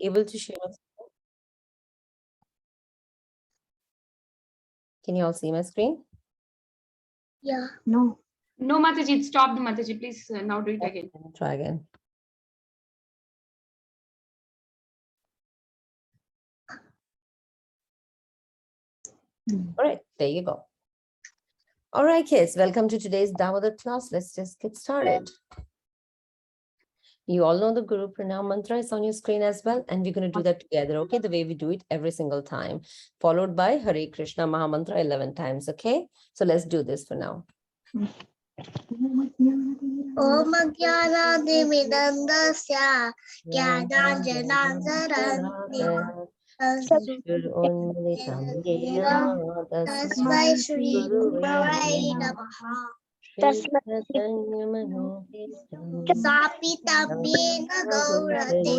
able to share? Can you all see my screen? Yeah. No. No, Mataji, it stopped, Mataji. Please now do it again. Try again. All right, there you go. All right, kids, welcome to today's Damodar class. Let's just get started. You all know the Guru Pranam mantra is on your screen as well, and we're going to do that together, okay? The way we do it every single time, followed by Hare Krishna Maha Mantra 11 times, okay? So let's do this for now. Om Jnanadimidandasya Jnananjanansaranya Tasmai Shri Guravai Namaha Sapitambena Gaurate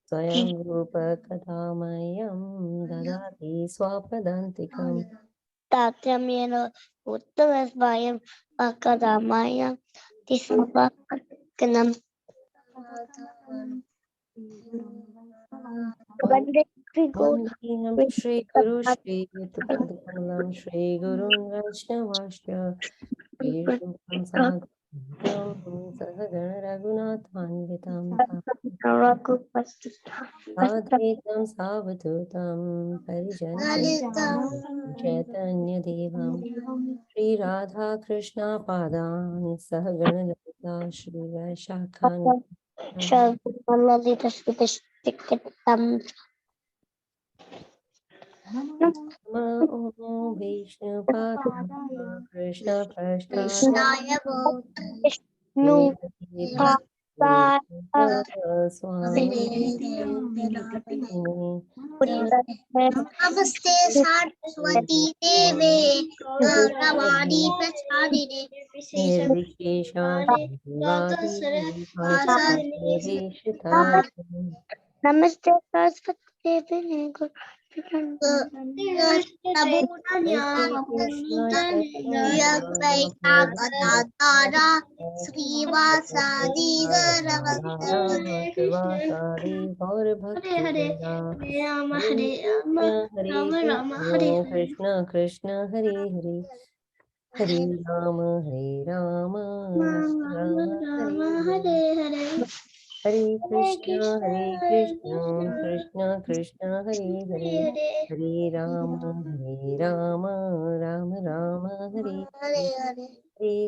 Swayam Rupa Kadamayam Dadati Swapadantikam Tatyamena Uttavasvayam Akadamaya Tismapakanam Vandeham Shri Guru Shri Yutapadalam Shri Gurun Vaishnavashya Shri Rupam Sahagana Raghunathanvitam Advaitam Savadhutam Parijantam Chaitanya Devam Shri Radha Krishna Padan Sahagana Lalita Shri Vaishakhan Namo Vishnu Padaya Krishna Krishnaya Namaste Saraswati Deve Gauravani Prachadine Namaste Saraswati Deve Krishna Krishna Hare Hare Hare Rama Rama Hare Hare Hare Krishna Krishna Krishna Hare Hare Hare Rama Rama Rama Hare Hare Krishna Krishna Krishna Krishna Hare Hare Hare Rama Rama Rama Rama Rama Hare Hare Hare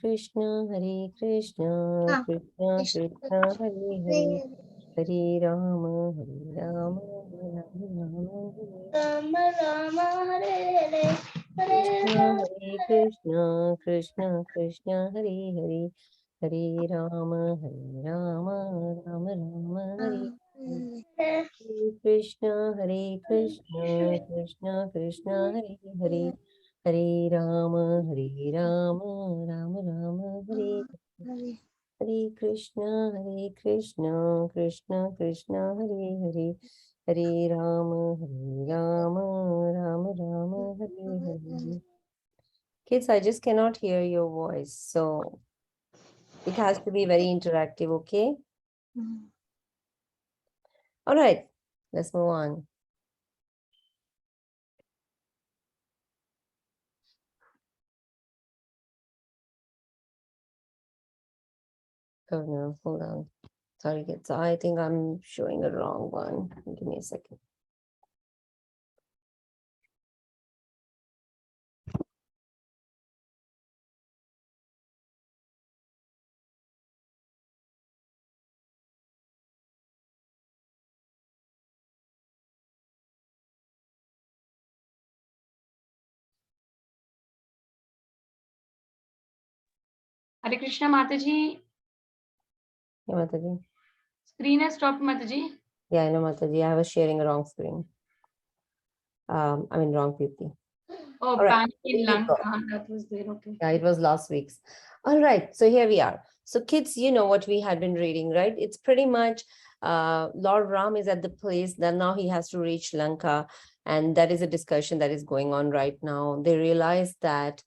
Krishna Krishna Krishna Hare Hare Hare Rama Rama Rama Rama Rama Hare Hare Hare Hare Krishna Krishna Hare Hare Hare Rama Rama Rama Hare Hare Krishna Krishna Krishna Hare Hare Hare Rama Rama Rama Hare Hare Hare Krishna Krishna Krishna Hare Hare Hare Rama Rama Hare Hare. Kids, I just cannot hear your voice, so it has to be very interactive, okay? All right, let's move on. Oh no, hold on. Sorry, kids. I think I'm showing a wrong one. Give me a second. Hare Krishna, Mataji. Yeah, Mataji. Screen has stopped, Mataji. Yeah, I know, Mataji. I was sharing a wrong screen. I mean, wrong PP. Oh, All right. panic in Lanka. That was there. Okay. Yeah, it was last week's. All right, so here we are. So kids, you know what we had been reading, right? It's pretty much Lord Ram is at the place that now he has to reach Lanka. And that is a discussion that is going on right now. They realize that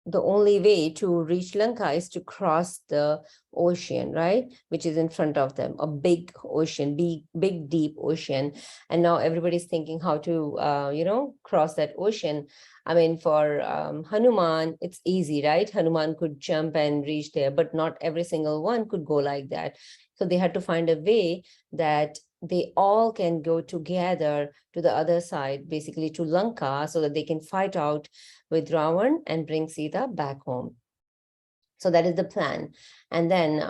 the only way to reach Lanka is to cross the ocean, right? Which is in front of them, a big ocean, big, deep ocean. And now everybody's thinking how to, cross that ocean. I mean, for Hanuman, it's easy, right? Hanuman could jump and reach there, but not every single one could go like that. So they had to find a way that they all can go together to the other side, basically to Lanka, so that they can fight out with Ravan and bring Sita back home. So that is the plan. And then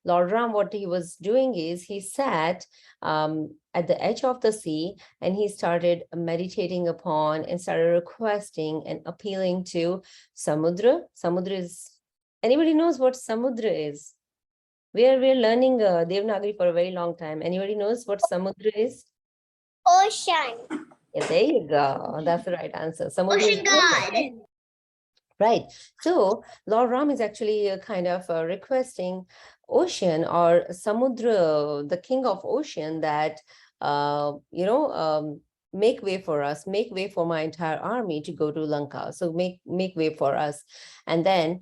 Lord Ram, what he was doing is he sat at the edge of the sea and he started meditating upon and started requesting and appealing to Samudra. Samudra is, anybody knows what Samudra is? We're learning Devanagari for a very long time. Anybody knows what Samudra is? Ocean. Yeah, there you go. That's the right answer. Samudra is Ocean god. right. So Lord Ram is actually kind of requesting Ocean or Samudra, the king of ocean, that make way for us, make way for my entire army to go to Lanka. So make way for us. And then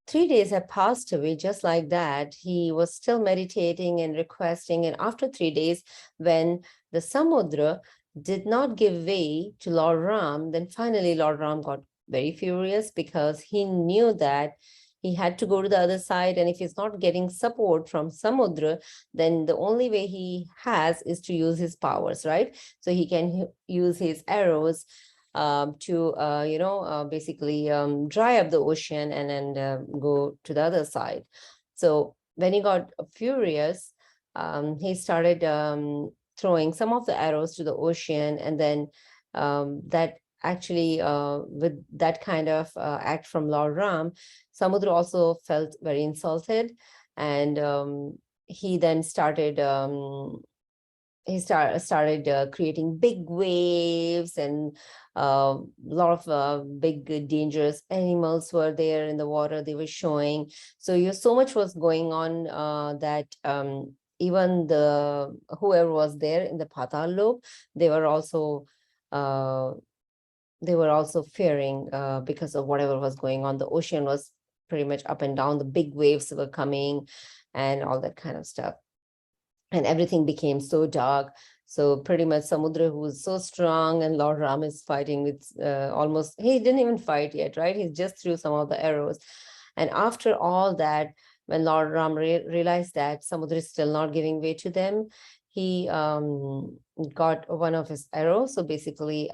3 days have passed away just like that. He was still meditating and requesting. And after 3 days, when the Samudra did not give way to Lord Ram, then finally Lord Ram got very furious because he knew that he had to go to the other side. And if he's not getting support from Samudra, then the only way he has is to use his powers, right? So he can use his arrows to basically dry up the ocean and then go to the other side. So when he got furious, he started throwing some of the arrows to the ocean, and then that actually with that kind of act from Lord Ram, Samudra also felt very insulted, and he then started creating big waves, and a lot of big dangerous animals were there in the water. They were showing. So so much was going on that even the whoever was there in the Patal Lok, they were also fearing because of whatever was going on. The ocean was pretty much up and down. The big waves were coming and all that kind of stuff. And everything became so dark. So pretty much Samudra, who was so strong, and Lord Ram is fighting with almost, he didn't even fight yet, right? He just threw some of the arrows. And after all that, when Lord Ram realized that Samudra is still not giving way to them, he got one of his arrows. So basically,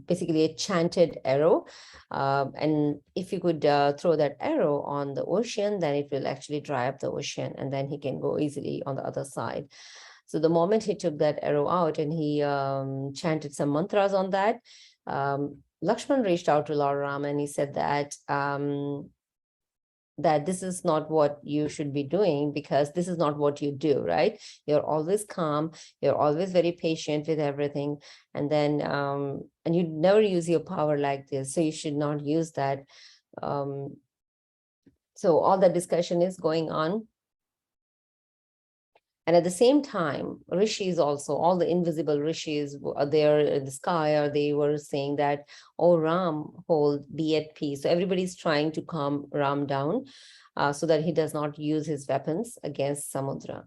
basically a chanted arrow, and if you could throw that arrow on the ocean, then it will actually dry up the ocean, and then he can go easily on the other side. So the moment he took that arrow out and he chanted some mantras on that, Lakshman reached out to Lord Ram and he said that that this is not what you should be doing, because this is not what you do, right? You're always calm, you're always very patient with everything, and then and you never use your power like this, so you should not use that. So all the discussion is going on. And at the same time, rishis also, all the invisible rishis are there in the sky, or they were saying that, oh, Ram, be at peace. So everybody's trying to calm Ram down so that he does not use his weapons against Samudra.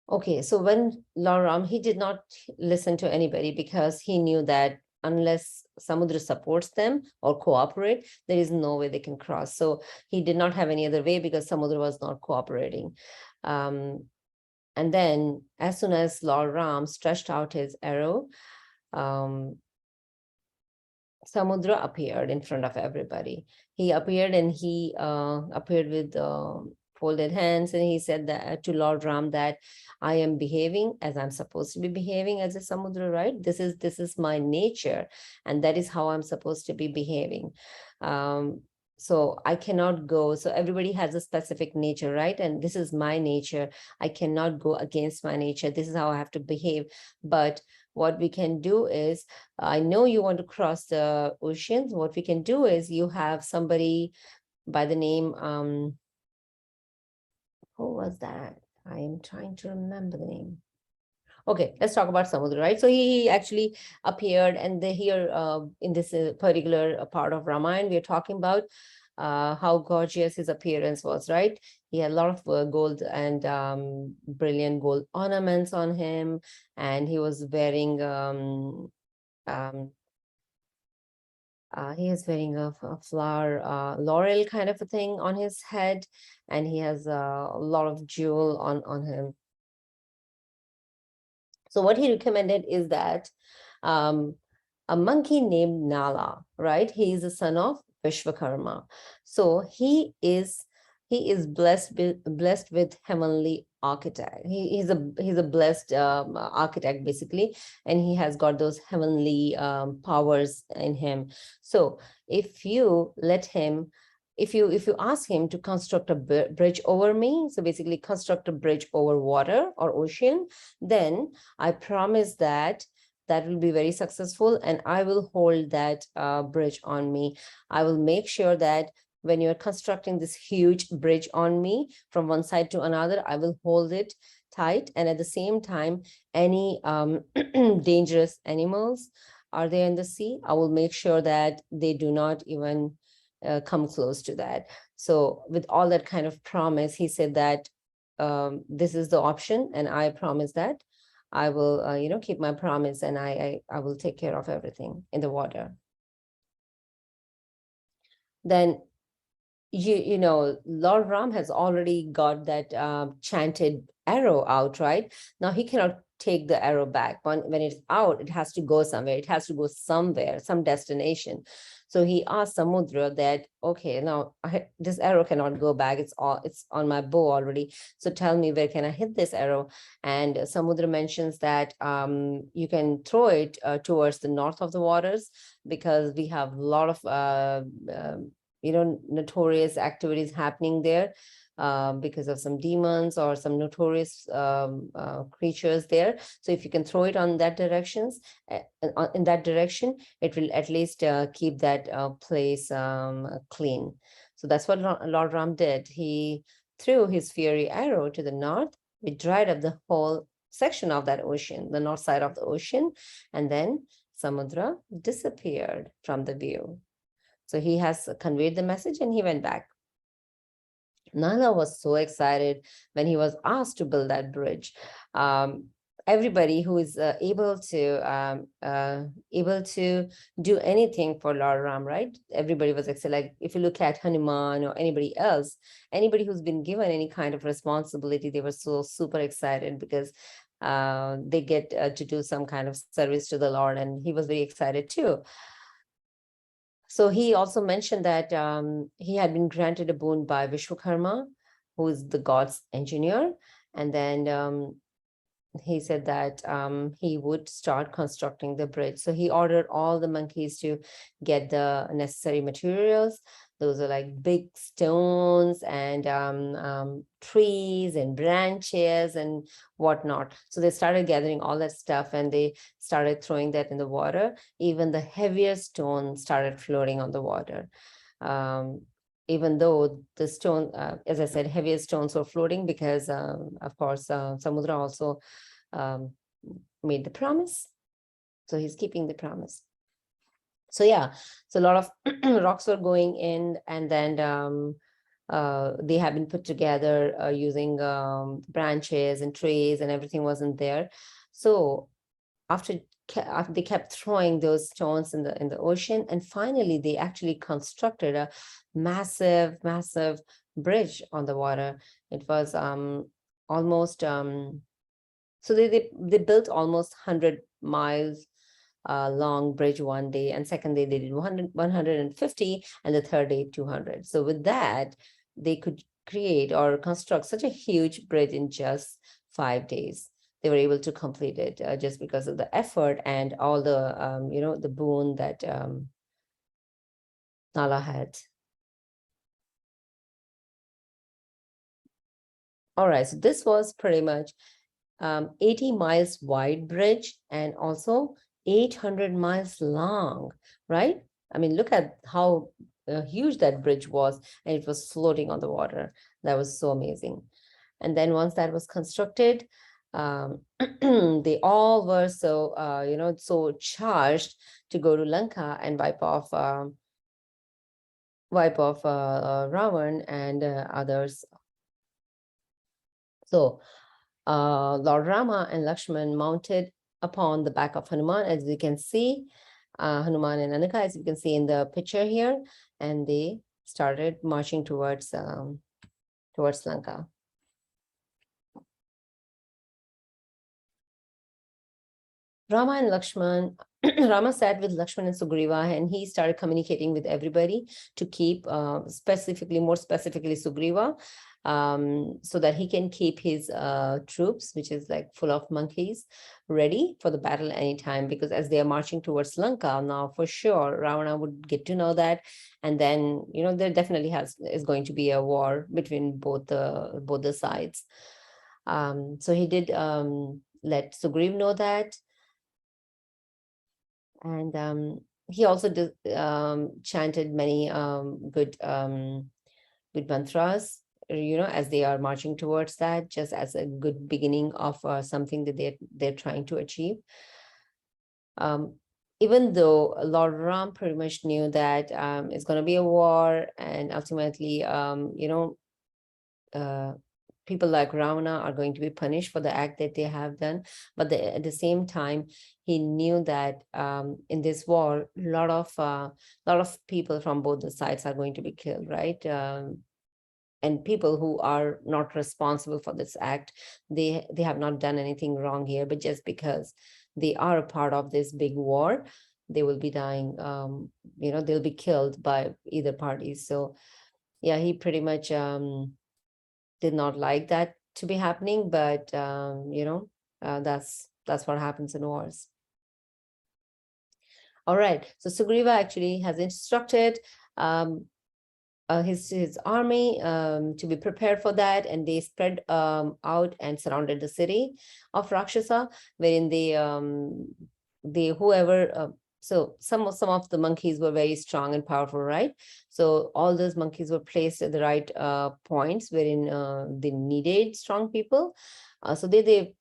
Okay, so when Lord Ram, he did not listen to anybody, because he knew that unless Samudra supports them or cooperate, there is no way they can cross. So he did not have any other way, because Samudra was not cooperating. And then as soon as Lord Ram stretched out his arrow, Samudra appeared in front of everybody. He appeared, and he appeared with folded hands, and he said that to Lord Ram that I am behaving as I'm supposed to be behaving as a Samudra, right? This is my nature, and that is how I'm supposed to be behaving. So I cannot go. So everybody has a specific nature, right? And this is my nature. I cannot go against my nature. This is how I have to behave. But what we can do is, I know you want to cross the oceans. What we can do is, you have somebody by the name, who was that? I am trying to remember the name. Okay, let's talk about Samudra, right? So he actually appeared, and here in this particular part of Ramayan, we are talking about how gorgeous his appearance was, right? He had a lot of gold and brilliant gold ornaments on him, and he was wearing um, he is wearing a flower, laurel kind of a thing on his head, and he has a lot of jewel on him. So what he recommended is that a monkey named Nala, right? He is a son of Vishwakarma. So he is blessed with heavenly architect. He's a blessed architect basically, and he has got those heavenly powers in him. So if you let him, if you ask him to construct a bridge over me, so basically construct a bridge over water or ocean, then I promise that will be very successful, and I will hold that bridge on me. I will make sure that when you're constructing this huge bridge on me from one side to another, I will hold it tight. And at the same time, any dangerous animals are there in the sea, I will make sure that they do not even come close to that. So with all that kind of promise, he said that this is the option, and I promise that I will, keep my promise, and I will take care of everything in the water. Then, Lord Ram has already got that chanted arrow out, right? Now he cannot take the arrow back. When it's out, it has to go somewhere. It has to go somewhere, some destination. So he asked Samudra that, okay, now this arrow cannot go back. It's on my bow already. So tell me, where can I hit this arrow? And Samudra mentions that you can throw it towards the north of the waters, because we have a lot of notorious activities happening there because of some demons or some notorious creatures there. So if you can throw it on that directions, in that direction, it will at least keep that place clean. So that's what Lord Ram did. He threw his fiery arrow to the north, which dried up the whole section of that ocean, the north side of the ocean, and then Samudra disappeared from the view. So he has conveyed the message, and he went back. Nala was so excited when he was asked to build that bridge. Everybody who is able to do anything for Lord Ram, right? Everybody was excited. Like if you look at Hanuman or anybody else, anybody who's been given any kind of responsibility, they were so super excited because they get to do some kind of service to the Lord, and he was very excited too. So he also mentioned that he had been granted a boon by Vishwakarma, who is the god's engineer. And then he said that he would start constructing the bridge. So he ordered all the monkeys to get the necessary materials. Those are like big stones and trees and branches and whatnot. So they started gathering all that stuff, and they started throwing that in the water. Even the heaviest stone started floating on the water. Even though the stone, as I said, heaviest stones were floating because, of course, Samudra also made the promise. So he's keeping the promise. So yeah, so a lot of rocks were going in, and then they have been put together using branches and trees, and everything wasn't there. So after they kept throwing those stones in the ocean, and finally they actually constructed a massive bridge on the water. It was almost so they built almost 100 miles long bridge one day, and second day they did 150, and the third day 200. So with that, they could create or construct such a huge bridge in just 5 days. They were able to complete it just because of the effort and all the the boon that Nala had. All right, so this was pretty much 80 miles wide bridge and also 800 miles long, right? I mean, look at how huge that bridge was, and it was floating on the water. That was so amazing. And then once that was constructed, they all were so, so charged to go to Lanka and wipe off Ravan and others. So Lord Rama and Lakshman mounted upon the back of Hanuman, as you can see, Hanuman and Anika, as you can see in the picture here, and they started marching towards Lanka. Rama and Lakshman, Rama sat with Lakshman and Sugriva, and he started communicating with everybody to keep more specifically Sugriva, so that he can keep his troops, which is like full of monkeys, ready for the battle anytime, because as they are marching towards Lanka now, for sure, Ravana would get to know that. And then, there definitely is going to be a war between both the sides. So he did let Sugriv know that. And he also chanted many good mantras, as they are marching towards that, just as a good beginning of something that they're trying to achieve. Even though Lord Ram pretty much knew that it's going to be a war, and ultimately, people like Ravana are going to be punished for the act that they have done. But at the same time, he knew that in this war, a lot of people from both the sides are going to be killed, right? And people who are not responsible for this act, they have not done anything wrong here, but just because they are a part of this big war, they will be dying. They'll be killed by either party. So, yeah, he pretty much did not like that to be happening, but that's what happens in wars. All right, so Sugriva actually has instructed his army to be prepared for that, and they spread out and surrounded the city of Rakshasa, wherein so some of the monkeys were very strong and powerful, right? So all those monkeys were placed at the right points wherein they needed strong people. So they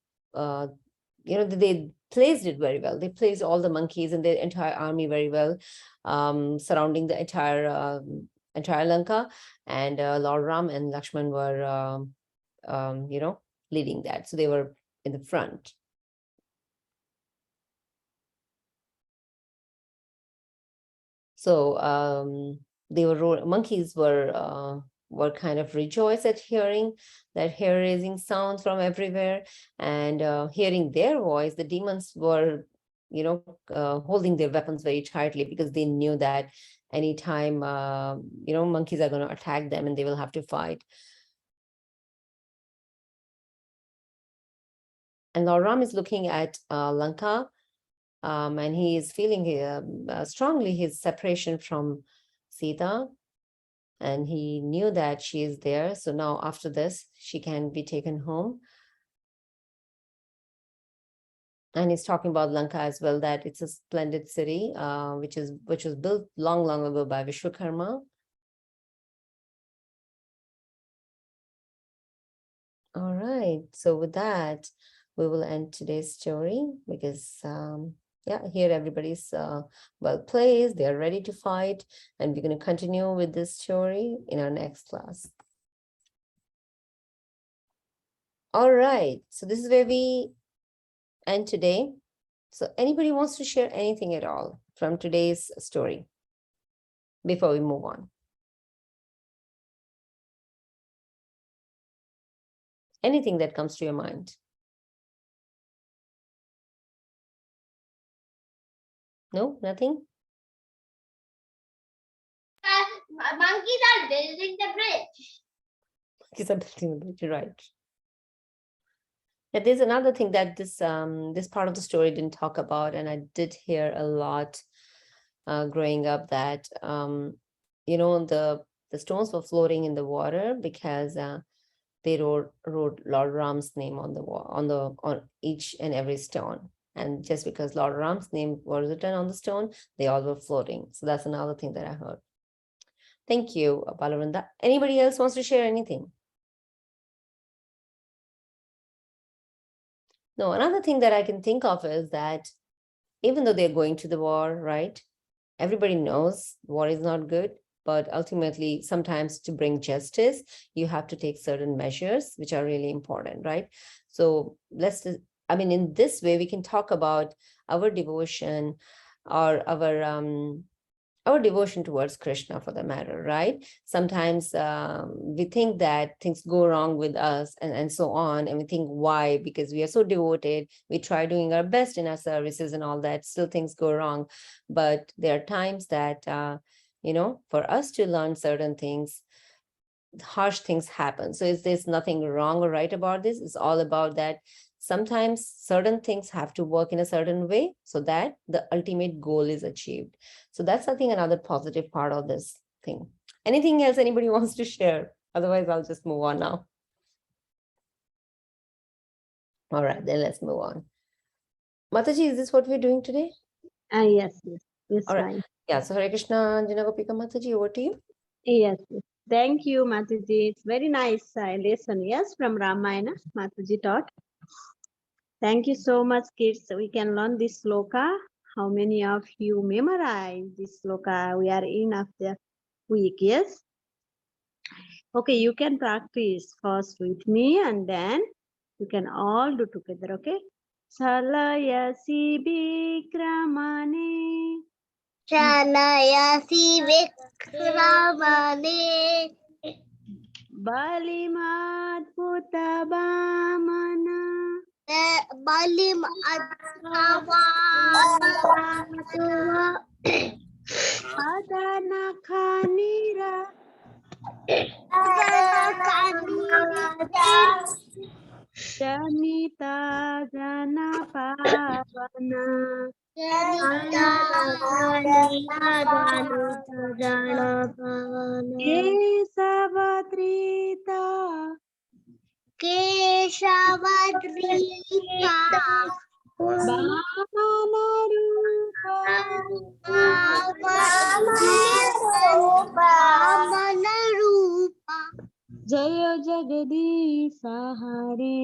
placed it very well. They placed all the monkeys and their entire army very well, surrounding the entire Lanka. And Lord Ram and Lakshman were, leading that. So they were in the front. So monkeys were kind of rejoiced at hearing that hair-raising sounds from everywhere, and hearing their voice. The demons were, holding their weapons very tightly, because they knew that anytime, monkeys are going to attack them and they will have to fight. And Lord Ram is looking at Lanka, and he is feeling strongly his separation from Sita, and he knew that she is there. So now after this, she can be taken home. And he's talking about Lanka as well, that it's a splendid city, which was built long, long ago by Vishwakarma. All right, so with that, we will end today's story, because here everybody's well placed, they're ready to fight, and we're going to continue with this story in our next class. All right, so this is where we end today. So anybody wants to share anything at all from today's story before we move on? Anything that comes to your mind? No, nothing? Monkeys are building the bridge. Monkeys are building the bridge, right? Yeah, there's another thing that this part of the story didn't talk about, and I did hear a lot growing up, that the stones were floating in the water because they wrote Lord Ram's name on the wall, on each and every stone. And just because Lord Ram's name was written on the stone, they all were floating. So that's another thing that I heard. Thank you, Balavranda. Anybody else wants to share anything? No, another thing that I can think of is that even though they're going to the war, right? Everybody knows war is not good, but ultimately, sometimes to bring justice, you have to take certain measures, which are really important, right? So I mean, in this way, we can talk about our devotion or our devotion towards Krishna for the matter, right? Sometimes we think that things go wrong with us and so on. And we think why? Because we are so devoted, we try doing our best in our services and all that, still things go wrong. But there are times that, for us to learn certain things, harsh things happen. So there's nothing wrong or right about this. It's all about that sometimes certain things have to work in a certain way so that the ultimate goal is achieved. So that's, I think, another positive part of this thing. Anything else anybody wants to share? Otherwise, I'll just move on now. All right, then let's move on. Mataji, is this what we're doing today? Yes. All right. Fine. Yeah, so Hare Krishna, Anjana Gopika Mataji, over to you. Yes. Thank you, Mataji. It's very nice lesson. Yes, from Ramayana, Mataji taught. Thank you so much, kids. We can learn this sloka. How many of you memorize this sloka? We are in of the week. Yes. Okay, you can practice first with me, and then you can all do together. Okay. Salayasi Bikramane. Shalayasi Vikramane Balimadbhutabhamana. Balim Adhavamatuva Adanakhanira. Janita Janapavana. Kesavatrita. Keshavadrita Vamanarupa Jaya Jagadish Hare.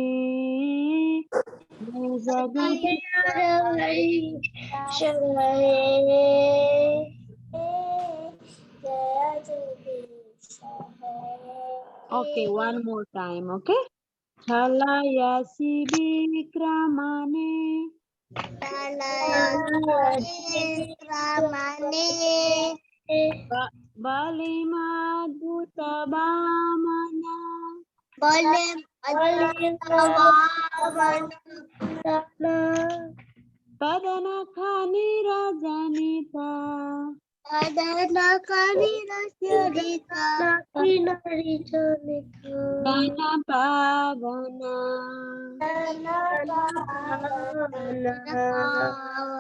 Okay, one more time, okay? Chalayasi Bikramane. Ramane Balimadbhutabhamana. Balim Adhavamana Padanakhanira Janita. Janapavana.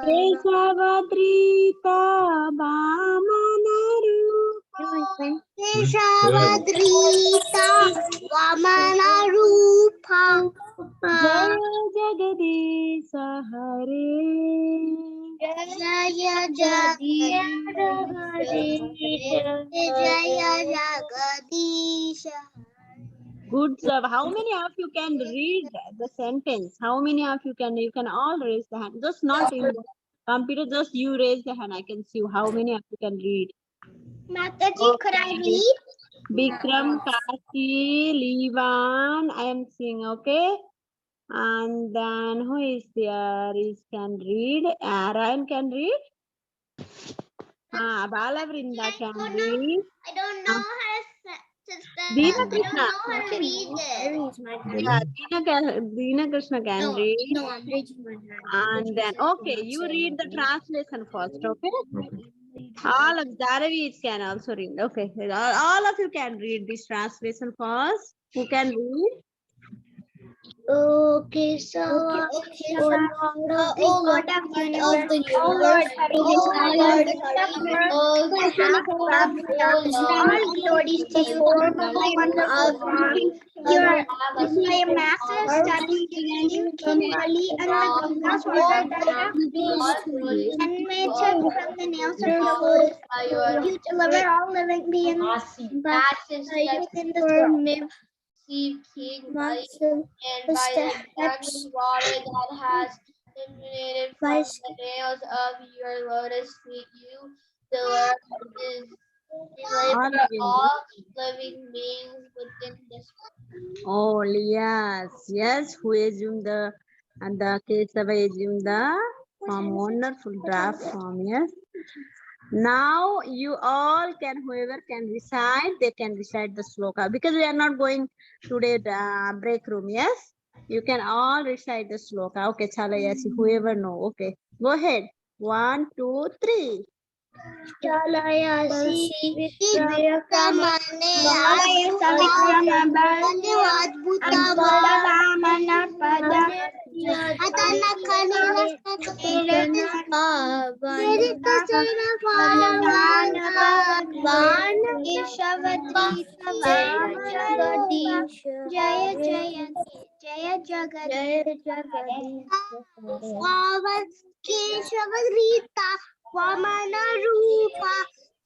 Kesavadrita Vamanarupa. Keshavadrita Vamanarupa Jaya Jagadish Hare. Jaya Jagadish Good job. How many of you can read the sentence? How many of you can all raise the hand? Just not in the computer, just you raise the hand. I can see how many of you can read. Mataji, could I read? Bikram, Kashi, Livan, I am seeing, okay? And then who is there? Is can read. Ryan can read. Bala Vrinda can read. I don't know how to Deena I don't Krishna. know how to read this. Deena Krishna can read. No, I'm raising my hand. And then, okay, you read the translation first, okay? All of Jaravis can also read. Okay, all of you can read this translation first. Who can read? Okay, so oh Lord of the universe, oh Lord, all glory to you, wonderful God. You are my master, established in you, King Ali, and the Ganga and made from the nails of the lotus. You deliver all living beings, but in this world. King by and by the stagnant water that has emanated from the nails of your lotus feet. You, the Lord, is deliver all living beings within this. Oh, yes, yes. Who assumed the and the Kesava assumed the form, wonderful draft form. Yes. Now you all can, whoever can recite, they can recite the sloka because we are not going today break room. Yes, you can all recite the sloka. Okay, chala yasi, whoever know. Okay, go ahead. 1, 2, 3. Chalayasi Vikramane Vikramabali Adbhuta Vamana Pada Atana Kanina Vedikasena Vana Ishavati Jagadish Jaya Jaya Jaya Jagadish Vavan Keshavarita Vamana Rupa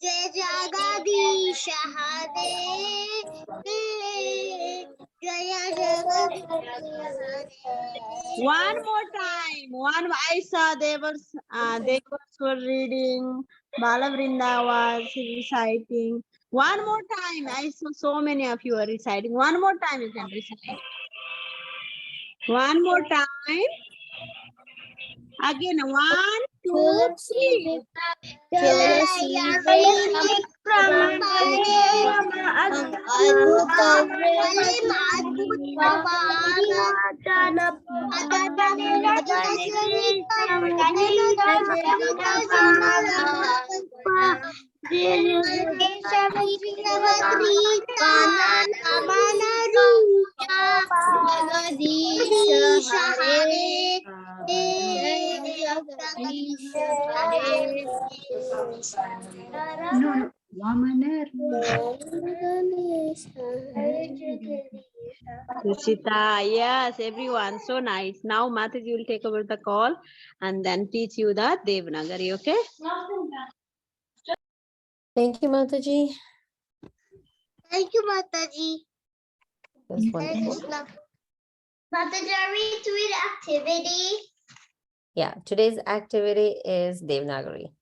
Jaya Jagadish Hare Jaya Jagadish One more time. I saw they were reading. Balavrinda was reciting. One more time. I saw so many of you are reciting. One more time you can recite. One more time. Again, 1, 2, 3. No, Vamana. Sushita, yes, everyone, so nice. Now Mataji will take over the call and then teach you the Devanagari, okay? Thank you, Mataji. Thank you, Mataji. That's wonderful. Mataji, are we doing activity? Yeah, today's activity is Devanagari.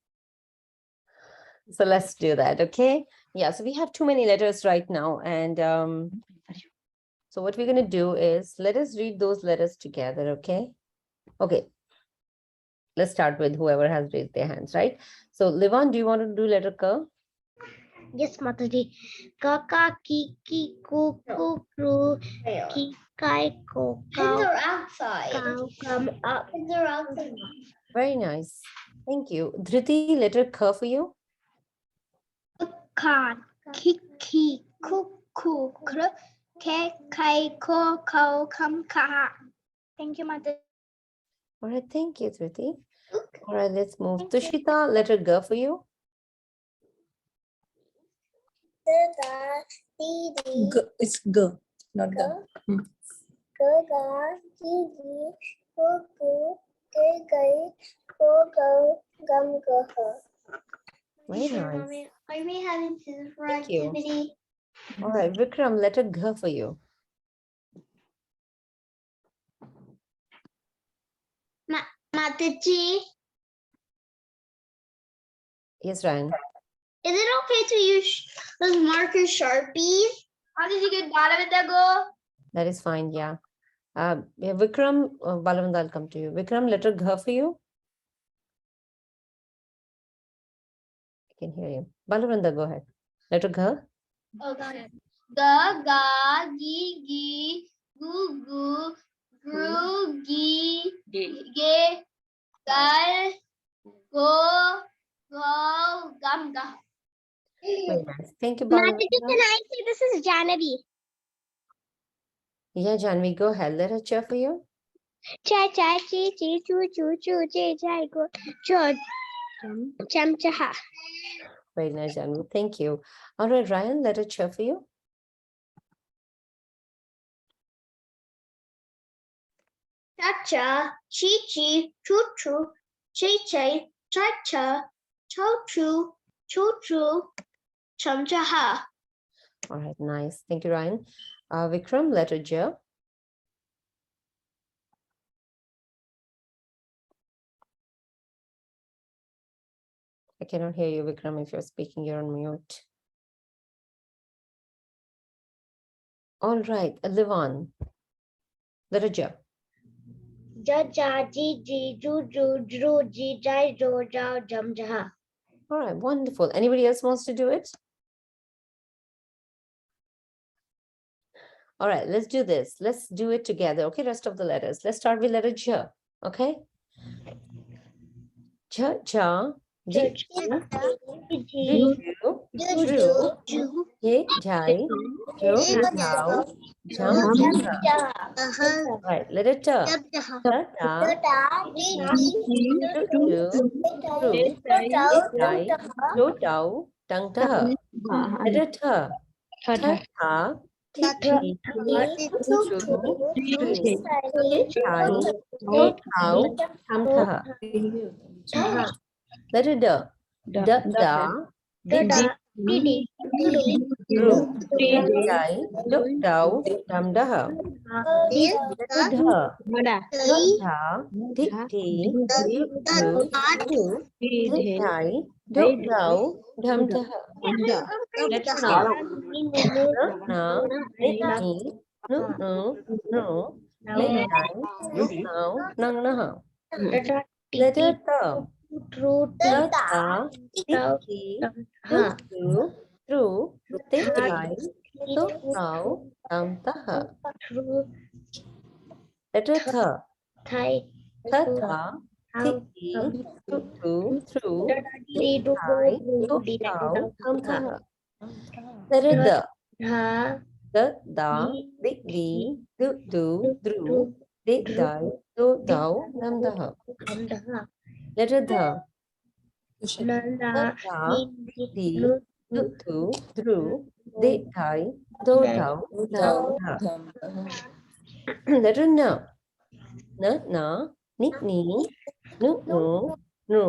So let's do that, okay? Yeah, so we have too many letters right now. And so what we're going to do is, let us read those letters together, okay? Okay. Let's start with whoever has raised their hands, right? So, Livon, do you want to do letter K? Yes, Mataji. Kaka, kiki, kuku, kru, kikai, ko, cow. They're outside. Cow, come up. They're outside. Very nice. Thank you. Dhriti, letter K for you. Ka, kiki, kuku, kru, ke, kai, ko, cow, come, ka. Thank you, Mataji. All right, thank you, Dhriti. All right, let's move. Tushita, letter G for you. G, it's G, not G. Very nice. Are we having scissors for Thank you. activity? All right, Vikram, letter G for you. Mataji, Yes, Ryan. is it okay to use those marker Sharpies? How did you get go? That is fine, yeah. Yeah, Vikram, Balavanda, I'll come to you. Vikram, letter G for you. I can hear you. Balavanda, go ahead. Letter G. Okay. Ga, gi, gu, gru, gi, ge, gal, go, gum, ga. Very nice. Thank you, Mataji, Balavanda. can I say this is Janavi? Yeah, Janvi, go ahead. Letter Ch for you. Cha, chi, choo, choo, chai, go, cho, cham, chaha. Very nice, Janvi. Thank you. All right, Ryan, letter Ch for you. Cha, chi, choo, chai, cha, choo, choo, chum, chaha. All right, nice. Thank you, Ryan. Vikram, letter J. I cannot hear you, Vikram. If you're speaking, you're on mute. All right, Livan, letter J. Ja, ja, ji, ji, ju, ju, dru, ji, jai, jo, jao, jam, jaha. All right, wonderful. Anybody else wants to do it? All right, let's do this. Let's do it together. Okay, rest of the letters. Let's start with letter J. Okay. J, ja, Ja, ji, ja, ji, ju, ji, ju, ju, dru, ju, ye, jai, jo, jao, jam, jam, jaha. jaha. All right, letter T. Jam, jaha. Ta, ta, Ja, da, ji, ji, ju, ju, ju, ju, dru, ja, ye, jao, jai, jam, jaha. jo, dao, dang, ta. Letter T. Ta, ta, ti, ti, tu, tu, tru, ye, jai, jo, dao, tam, ta. Letter D. Da, da, di, di, Didi, didi, dru, ye, jai, jo, dao, dam, da. Letter D. Da, da, di, di, du, du, dru, ye, jai, jo, dao, dam, da. Letter N. Na, ni, nu, nu, nu, ni, nai, nu, nau, nang, nah. Letter T. Ta, ta, ti, ti, tu, tu, tru, te, tai, tu, tau, tam, taha. Letter Th. Ta, ta, ti, ti, tu, tu, tru, te, tai, tu, tau, tam, taha. Letter D. Da, da, di, di, du, dru, de, dai, do, dau, dam, daha. Letter Dha. Da, da, di, di, du, dru, de, dai, do, dau, dam, da. Letter N. Na, na, ni, ni, nu, nu, nu,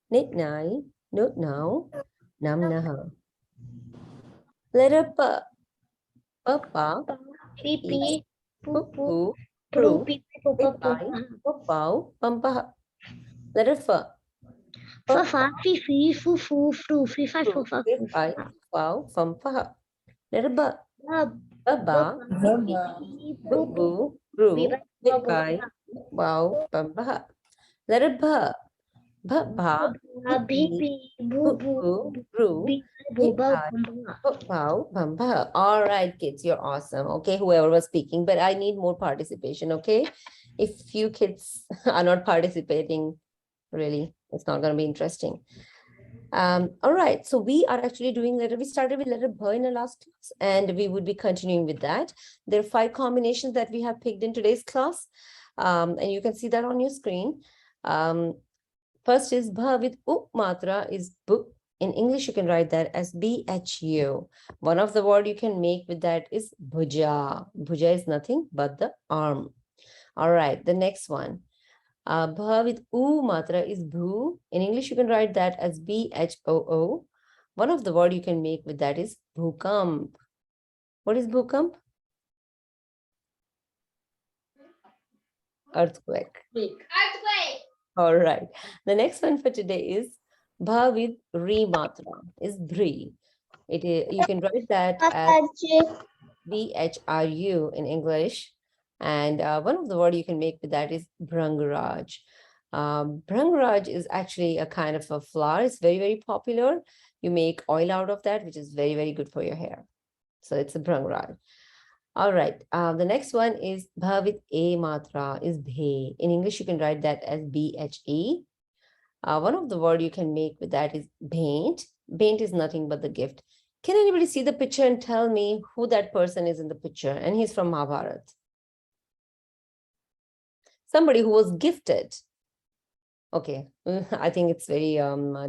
nit, nai, nu, nau, nam, naha. Letter P. Pa, pa, pi, pi, pu, pu, pru, pi, pai, pu, pau, pam, paha. Letter F. Pa, Fi, fi, fu, fu, fru, fi, fi, fu, pru, fa, pi, fu, pai, fa. pu, pau, fam, paha. Letter B. Ba, Ba, ba, fi, bu, fi, bu, fu, fu, bru, fi, fi, pi, fu, pai, wow, pam, paha. Letter B. Ba, ba, ba, bi, bi, bi, bu, bu, bu, bu, bru, bi, pi, bu, ba, pai, bu, ba. pu, pau, pam, paha. All right, kids, you're awesome. Okay, whoever was speaking, but I need more participation. Okay, if you kids are not participating, really, it's not going to be interesting. All right, so we are actually doing we started with letter B in the last class, and we would be continuing with that. There are 5 combinations that we have picked in today's class, and you can see that on your screen. First is bha with u matra is bu. In English, you can write that as bhu. One of the word you can make with that is bhuja. Bhuja is nothing but the arm. All right, the next one. Bha with u matra is bhu. In English, you can write that as bhoo. One of the word you can make with that is bhukamp. What is bhukamp? Earthquake. All right. The next one for today is bha with ri matra is bri. It is, you can write that as bhru in English. And one of the word you can make with that is Bhrangaraj. Bhrangaraj is actually a kind of a flower. It's very, very popular. You make oil out of that, which is very, very good for your hair. So it's a Bhrangaraj. All right. The next one is bha with a matra is bhe. In English, you can write that as bhe. One of the word you can make with that is bhaint. Bhaint is nothing but the gift. Can anybody see the picture and tell me who that person is in the picture? And he's from Mahabharata. Somebody who was gifted. Okay, I think it's very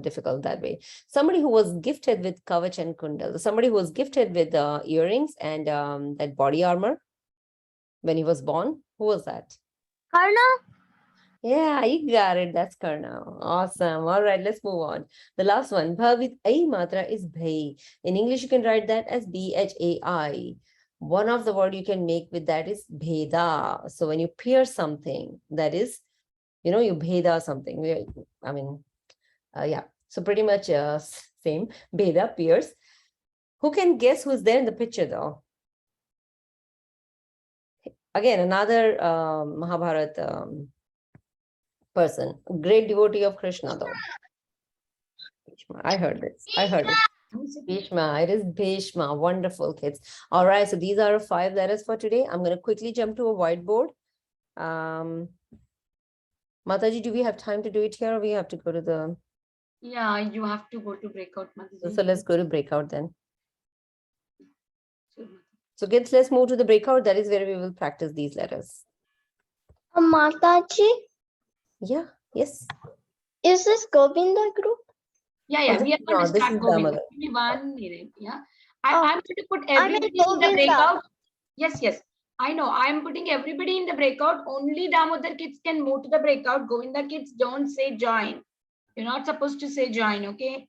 difficult that way. Somebody who was gifted with kavach and kundal. Somebody who was gifted with earrings and that body armor when he was born. Who was that? Karna? Yeah, you got it. That's Karna. Awesome. All right, let's move on. The last one, bha with ai matra is bhai. In English, you can write that as bhai. One of the word you can make with that is bheda. So when you pierce something, that is, you bheda something. I mean, yeah. So pretty much same. Bheda, pierce. Who can guess who's there in the picture though? Again, another Mahabharata person, great devotee of Krishna though. Bhishma. I heard this. I heard it. Bhishma. It is Bhishma. Wonderful, kids. All right. So these are 5 letters for today. I'm going to quickly jump to a whiteboard. Mataji, do we have time to do it here or we have to go to the... Yeah, you have to go to breakout, Mataji. So let's go to breakout then. Sure. So kids, let's move to the breakout. That is where we will practice these letters. Mataji, Yeah. Yes. is this Govinda group? Yeah, Oh, yeah, this we are is going to not. This start is going. Damodar. Give me 1 minute. Yeah, Oh, I'm going to put I'm in everybody in the Govinda. breakout. Yes, yes, I know. I'm putting everybody in the breakout. Only Damodar kids can move to the breakout. Govinda kids don't say join. You're not supposed to say join, okay?